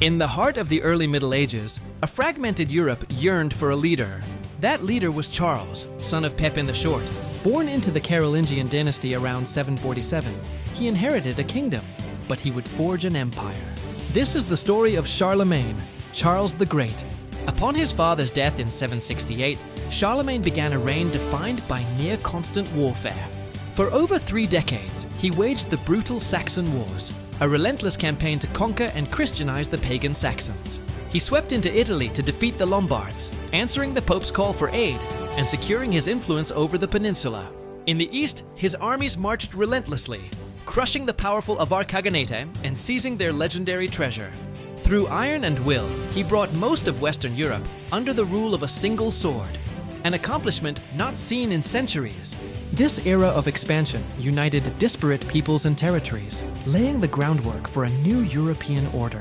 In the heart of the early Middle Ages, a fragmented Europe yearned for a leader. That leader was Charles, son of Pepin the Short. Born into the Carolingian dynasty around 747, he inherited a kingdom, but he would forge an empire. This is the story of Charlemagne, Charles the Great. Upon his father's death in 768, Charlemagne began a reign defined by near-constant warfare. For over 3 decades, he waged the brutal Saxon Wars, a relentless campaign to conquer and Christianize the pagan Saxons. He swept into Italy to defeat the Lombards, answering the Pope's call for aid and securing his influence over the peninsula. In the east, his armies marched relentlessly, crushing the powerful Avar Khaganate and seizing their legendary treasure. Through iron and will, he brought most of Western Europe under the rule of a single sword, an accomplishment not seen in centuries. This era of expansion united disparate peoples and territories, laying the groundwork for a new European order.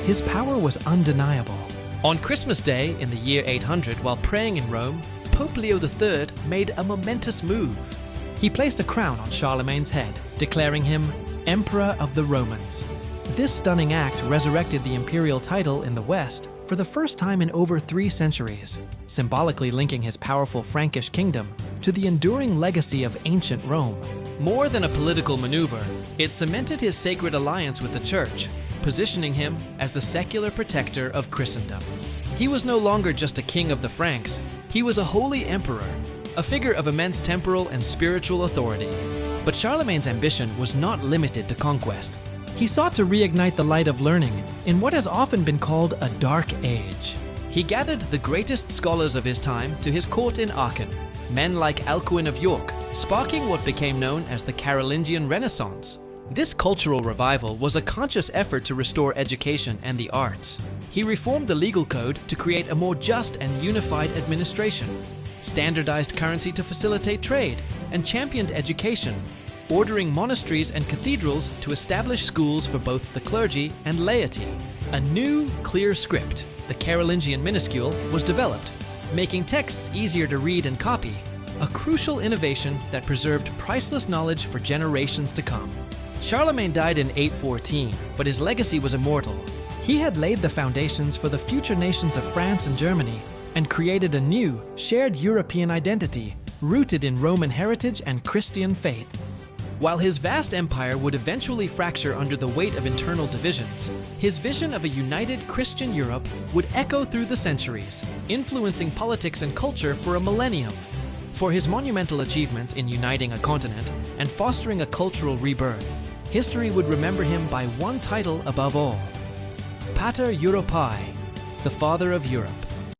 His power was undeniable. On Christmas Day in the year 800, while praying in Rome, Pope Leo III made a momentous move. He placed a crown on Charlemagne's head, declaring him Emperor of the Romans. This stunning act resurrected the imperial title in the West for the first time in over 3 centuries, symbolically linking his powerful Frankish Kingdom to the enduring legacy of ancient Rome. More than a political maneuver, it cemented his sacred alliance with the Church, positioning him as the secular protector of Christendom. He was no longer just a king of the Franks, he was a holy emperor, a figure of immense temporal and spiritual authority. But Charlemagne's ambition was not limited to conquest. He sought to reignite the light of learning in what has often been called a dark age. He gathered the greatest scholars of his time to his court in Aachen, men like Alcuin of York, sparking what became known as the Carolingian Renaissance. This cultural revival was a conscious effort to restore education and the arts. He reformed the legal code to create a more just and unified administration, standardized currency to facilitate trade, and championed education, ordering monasteries and cathedrals to establish schools for both the clergy and laity. A new, clear script, the Carolingian minuscule, was developed, making texts easier to read and copy, a crucial innovation that preserved priceless knowledge for generations to come. Charlemagne died in 814, but his legacy was immortal. He had laid the foundations for the future nations of France and Germany and created a new, shared European identity rooted in Roman heritage and Christian faith. While his vast empire would eventually fracture under the weight of internal divisions, his vision of a united Christian Europe would echo through the centuries, influencing politics and culture for a millennium. For his monumental achievements in uniting a continent and fostering a cultural rebirth, history would remember him by one title above all: Pater Europae, the Father of Europe.